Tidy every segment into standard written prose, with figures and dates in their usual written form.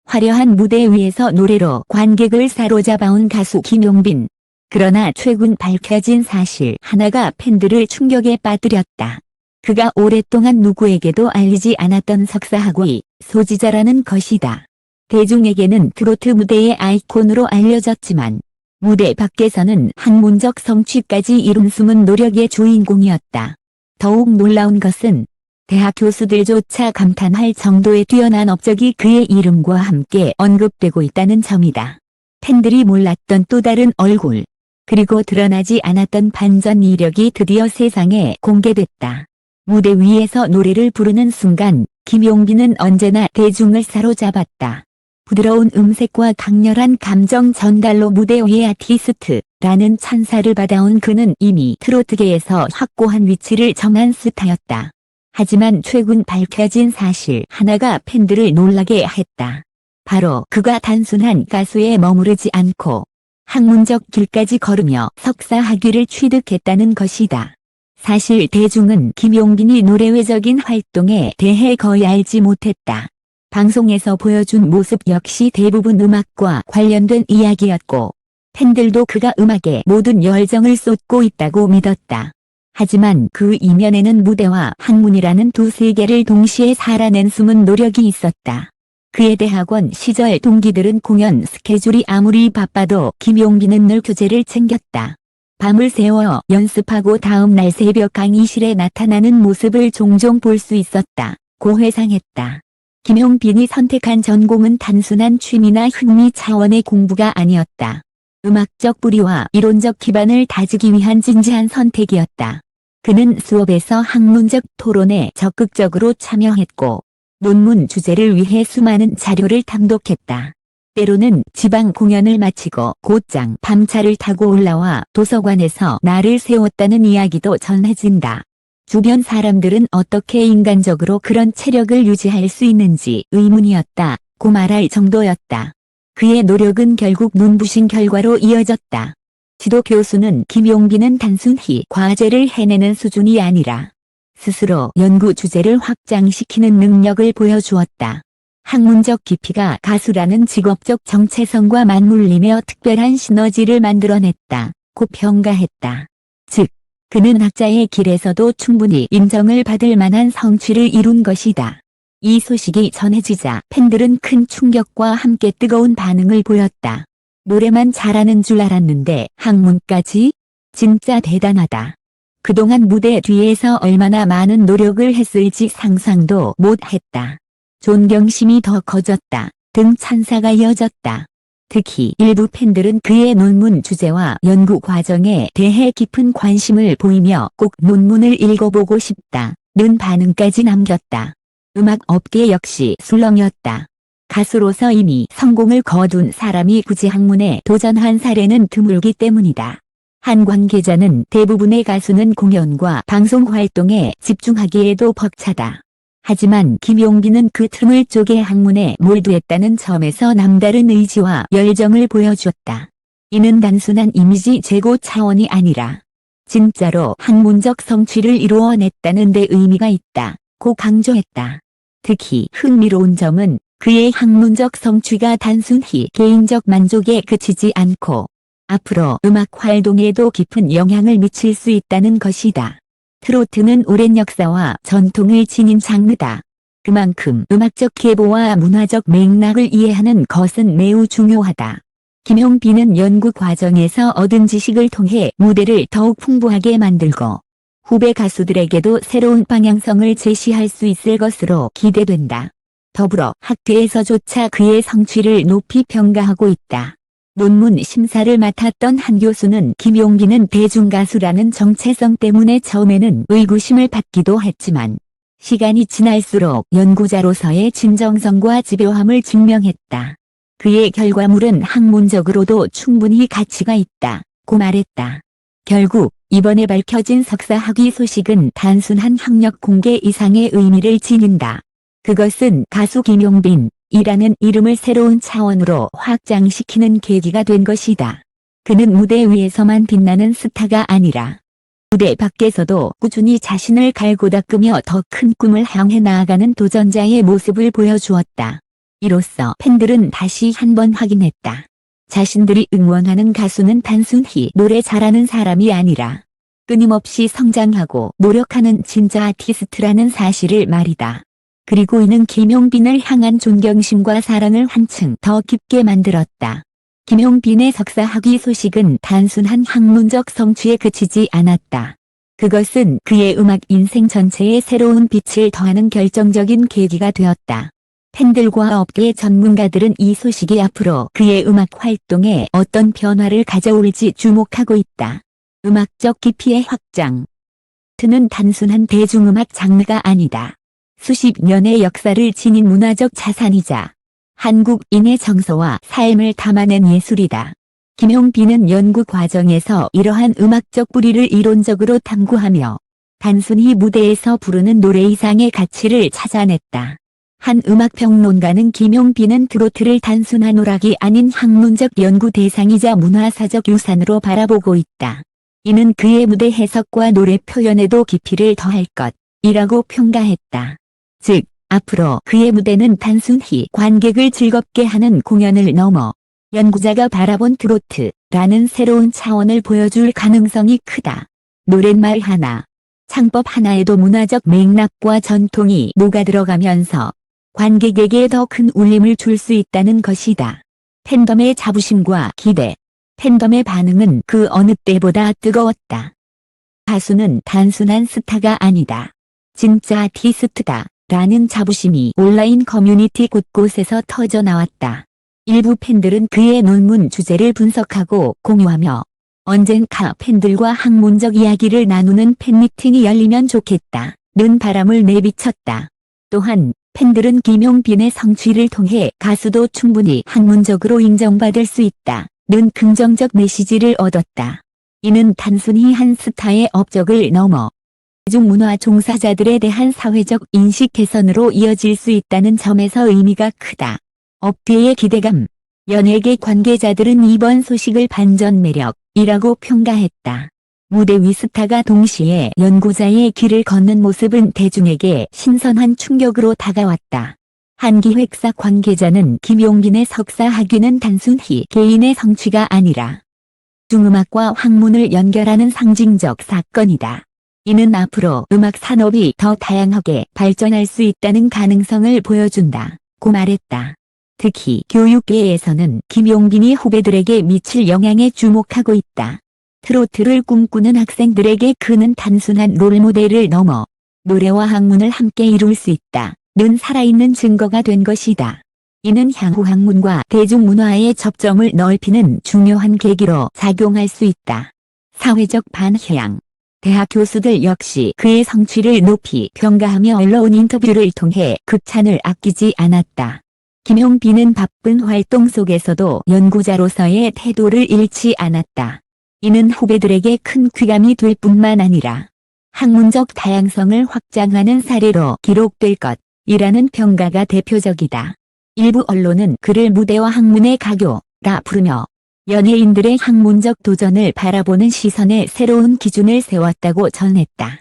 화려한 무대 위에서 노래로 관객을 사로잡아온 가수 김용빈. 그러나 최근 밝혀진 사실 하나가 팬들을 충격에 빠뜨렸다. 그가 오랫동안 누구에게도 알리지 않았던 석사학위 소지자라는 것이다. 대중에게는 트로트 무대의 아이콘으로 알려졌지만 무대 밖에서는 학문적 성취까지 이룬 숨은 노력의 주인공이었다. 더욱 놀라운 것은 대학 교수들조차 감탄할 정도의 뛰어난 업적이 그의 이름과 함께 언급되고 있다는 점이다. 팬들이 몰랐던 또 다른 얼굴, 그리고 드러나지 않았던 반전 이력이 드디어 세상에 공개됐다. 무대 위에서 노래를 부르는 순간 김용빈은 언제나 대중을 사로잡았다. 부드러운 음색과 강렬한 감정 전달로 무대 위의 아티스트라는 찬사를 받아온 그는 이미 트로트계에서 확고한 위치를 정한 스타였다. 하지만 최근 밝혀진 사실 하나가 팬들을 놀라게 했다. 바로 그가 단순한 가수에 머무르지 않고 학문적 길까지 걸으며 석사 학위를 취득했다는 것이다. 사실 대중은 김용빈이 노래외적인 활동에 대해 거의 알지 못했다. 방송에서 보여준 모습 역시 대부분 음악과 관련된 이야기였고 팬들도 그가 음악에 모든 열정을 쏟고 있다고 믿었다. 하지만 그 이면에는 무대와 학문이라는 두 세계를 동시에 살아낸 숨은 노력이 있었다. 그의 대학원 시절 동기들은 공연 스케줄이 아무리 바빠도 김용빈은 늘 교재를 챙겼다. 밤을 새워 연습하고 다음날 새벽 강의실에 나타나는 모습을 종종 볼 수 있었다. 고 회상했다. 김용빈이 선택한 전공은 단순한 취미나 흥미 차원의 공부가 아니었다. 음악적 뿌리와 이론적 기반을 다지기 위한 진지한 선택이었다. 그는 수업에서 학문적 토론에 적극적으로 참여했고 논문 주제를 위해 수많은 자료를 탐독했다. 때로는 지방 공연을 마치고 곧장 밤차를 타고 올라와 도서관에서 날을 세웠다는 이야기도 전해진다. 주변 사람들은 어떻게 인간적으로 그런 체력을 유지할 수 있는지 의문이었다고 말할 정도였다. 그의 노력은 결국 눈부신 결과로 이어졌다. 지도 교수는 김용빈은 단순히 과제를 해내는 수준이 아니라 스스로 연구 주제를 확장시키는 능력을 보여주었다. 학문적 깊이가 가수라는 직업적 정체성과 맞물리며 특별한 시너지를 만들어냈다고 평가했다. 즉, 그는 학자의 길에서도 충분히 인정을 받을 만한 성취를 이룬 것이다. 이 소식이 전해지자 팬들은 큰 충격과 함께 뜨거운 반응을 보였다. 노래만 잘하는 줄 알았는데 학문까지? 진짜 대단하다. 그동안 무대 뒤에서 얼마나 많은 노력을 했을지 상상도 못했다. 존경심이 더 커졌다. 등 찬사가 이어졌다. 특히 일부 팬들은 그의 논문 주제와 연구 과정에 대해 깊은 관심을 보이며 꼭 논문을 읽어보고 싶다는 반응까지 남겼다. 음악 업계 역시 술렁이었다. 가수로서 이미 성공을 거둔 사람이 굳이 학문에 도전한 사례는 드물기 때문이다. 한 관계자는 대부분의 가수는 공연과 방송 활동에 집중하기에도 벅차다. 하지만 김용빈은 그 틈을 쪼개 학문에 몰두했다는 점에서 남다른 의지와 열정을 보여주었다. 이는 단순한 이미지 제고 차원이 아니라 진짜로 학문적 성취를 이루어냈다는 데 의미가 있다고 강조했다. 특히 흥미로운 점은 그의 학문적 성취가 단순히 개인적 만족에 그치지 않고 앞으로 음악 활동에도 깊은 영향을 미칠 수 있다는 것이다. 트로트는 오랜 역사와 전통을 지닌 장르다. 그만큼 음악적 계보와 문화적 맥락을 이해하는 것은 매우 중요하다. 김용빈은 연구 과정에서 얻은 지식을 통해 무대를 더욱 풍부하게 만들고 후배 가수들에게도 새로운 방향성을 제시할 수 있을 것으로 기대된다. 더불어 학계에서조차 그의 성취를 높이 평가하고 있다. 논문 심사를 맡았던 한 교수는 김용빈은 대중가수라는 정체성 때문에 처음에는 의구심을 받기도 했지만 시간이 지날수록 연구자로서의 진정성과 집요함을 증명했다. 그의 결과물은 학문적으로도 충분히 가치가 있다고 말했다. 결국 이번에 밝혀진 석사 학위 소식은 단순한 학력 공개 이상의 의미를 지닌다. 그것은 가수 김용빈이라는 이름을 새로운 차원으로 확장시키는 계기가 된 것이다. 그는 무대 위에서만 빛나는 스타가 아니라 무대 밖에서도 꾸준히 자신을 갈고 닦으며 더 큰 꿈을 향해 나아가는 도전자의 모습을 보여주었다. 이로써 팬들은 다시 한번 확인했다. 자신들이 응원하는 가수는 단순히 노래 잘하는 사람이 아니라 끊임없이 성장하고 노력하는 진짜 아티스트라는 사실을 말이다. 그리고 이는 김용빈을 향한 존경심과 사랑을 한층 더 깊게 만들었다. 김용빈의 석사학위 소식은 단순한 학문적 성취에 그치지 않았다. 그것은 그의 음악 인생 전체에 새로운 빛을 더하는 결정적인 계기가 되었다. 팬들과 업계 전문가들은 이 소식이 앞으로 그의 음악 활동에 어떤 변화를 가져올지 주목하고 있다. 음악적 깊이의 확장. 트는 단순한 대중음악 장르가 아니다. 수십 년의 역사를 지닌 문화적 자산이자 한국인의 정서와 삶을 담아낸 예술이다. 김용빈은 연구 과정에서 이러한 음악적 뿌리를 이론적으로 탐구하며 단순히 무대에서 부르는 노래 이상의 가치를 찾아냈다. 한 음악평론가는 김용빈은 트로트를 단순한 오락이 아닌 학문적 연구 대상이자 문화사적 유산으로 바라보고 있다. 이는 그의 무대 해석과 노래 표현에도 깊이를 더할 것이라고 평가했다. 즉, 앞으로 그의 무대는 단순히 관객을 즐겁게 하는 공연을 넘어 연구자가 바라본 트로트라는 새로운 차원을 보여줄 가능성이 크다. 노랫말 하나, 창법 하나에도 문화적 맥락과 전통이 녹아들어가면서 관객에게 더 큰 울림을 줄 수 있다는 것이다. 팬덤의 자부심과 기대. 팬덤의 반응은 그 어느 때보다 뜨거웠다. 가수는 단순한 스타가 아니다. 진짜 아티스트다. 라는 자부심이 온라인 커뮤니티 곳곳에서 터져 나왔다. 일부 팬들은 그의 논문 주제를 분석하고 공유하며 언젠가 팬들과 학문적 이야기를 나누는 팬미팅이 열리면 좋겠다는 바람을 내비쳤다. 또한 팬들은 김용빈의 성취를 통해 가수도 충분히 학문적으로 인정받을 수 있다는 긍정적 메시지를 얻었다. 이는 단순히 한 스타의 업적을 넘어 대중문화 종사자들에 대한 사회적 인식 개선으로 이어질 수 있다는 점에서 의미가 크다. 업계의 기대감. 연예계 관계자들은 이번 소식을 반전 매력이라고 평가했다. 무대 위 스타가 동시에 연구자의 길을 걷는 모습은 대중에게 신선한 충격으로 다가왔다. 한 기획사 관계자는 김용빈의 석사 학위는 단순히 개인의 성취가 아니라 중음악과 학문을 연결하는 상징적 사건이다. 이는 앞으로 음악 산업이 더 다양하게 발전할 수 있다는 가능성을 보여준다고 말했다. 특히 교육계에서는 김용빈이 후배들에게 미칠 영향에 주목하고 있다. 트로트를 꿈꾸는 학생들에게 그는 단순한 롤모델을 넘어 노래와 학문을 함께 이룰 수 있다는 살아있는 증거가 된 것이다. 이는 향후 학문과 대중문화의 접점을 넓히는 중요한 계기로 작용할 수 있다. 사회적 반향. 대학 교수들 역시 그의 성취를 높이 평가하며 언론 인터뷰를 통해 극찬을 아끼지 않았다. 김용빈은 바쁜 활동 속에서도 연구자로서의 태도를 잃지 않았다. 이는 후배들에게 큰 귀감이 될 뿐만 아니라 학문적 다양성을 확장하는 사례로 기록될 것이라는 평가가 대표적이다. 일부 언론은 그를 무대와 학문의 가교라 부르며 연예인들의 학문적 도전을 바라보는 시선에 새로운 기준을 세웠다고 전했다.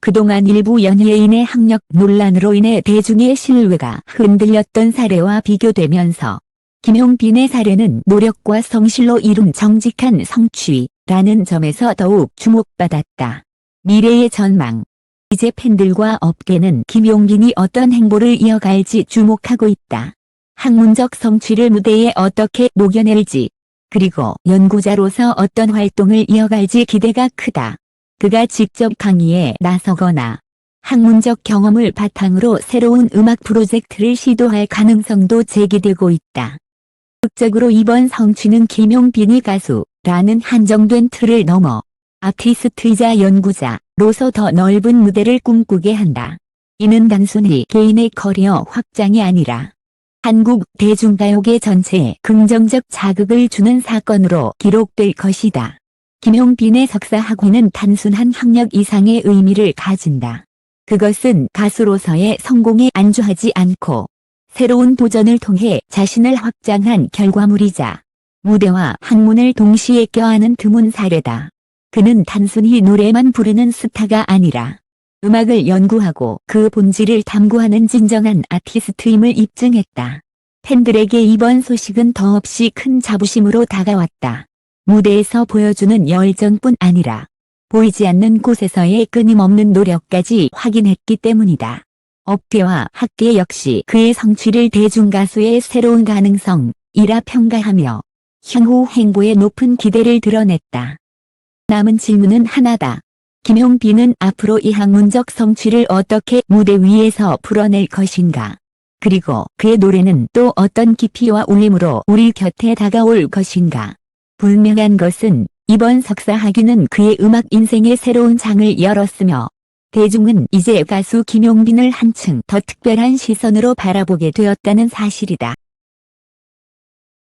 그동안 일부 연예인의 학력 논란으로 인해 대중의 신뢰가 흔들렸던 사례와 비교되면서 김용빈의 사례는 노력과 성실로 이룬 정직한 성취라는 점에서 더욱 주목받았다. 미래의 전망. 이제 팬들과 업계는 김용빈이 어떤 행보를 이어갈지 주목하고 있다. 학문적 성취를 무대에 어떻게 녹여낼지, 그리고 연구자로서 어떤 활동을 이어갈지 기대가 크다. 그가 직접 강의에 나서거나 학문적 경험을 바탕으로 새로운 음악 프로젝트를 시도할 가능성도 제기되고 있다. 극적으로 이번 성취는 김용빈이 가수라는 한정된 틀을 넘어 아티스트이자 연구자로서 더 넓은 무대를 꿈꾸게 한다. 이는 단순히 개인의 커리어 확장이 아니라 한국 대중가요계 전체에 긍정적 자극을 주는 사건으로 기록될 것이다. 김용빈의 석사 학위는 단순한 학력 이상의 의미를 가진다. 그것은 가수로서의 성공에 안주하지 않고 새로운 도전을 통해 자신을 확장한 결과물이자 무대와 학문을 동시에 껴안은 드문 사례다. 그는 단순히 노래만 부르는 스타가 아니라 음악을 연구하고 그 본질을 탐구하는 진정한 아티스트임을 입증했다. 팬들에게 이번 소식은 더없이 큰 자부심으로 다가왔다. 무대에서 보여주는 열정뿐 아니라 보이지 않는 곳에서의 끊임없는 노력까지 확인했기 때문이다. 업계와 학계 역시 그의 성취를 대중가수의 새로운 가능성이라 평가하며 향후 행보에 높은 기대를 드러냈다. 남은 질문은 하나다. 김용빈은 앞으로 이 학문적 성취를 어떻게 무대 위에서 풀어낼 것인가? 그리고 그의 노래는 또 어떤 깊이와 울림으로 우리 곁에 다가올 것인가? 분명한 것은 이번 석사학위는 그의 음악 인생의 새로운 장을 열었으며 대중은 이제 가수 김용빈을 한층 더 특별한 시선으로 바라보게 되었다는 사실이다.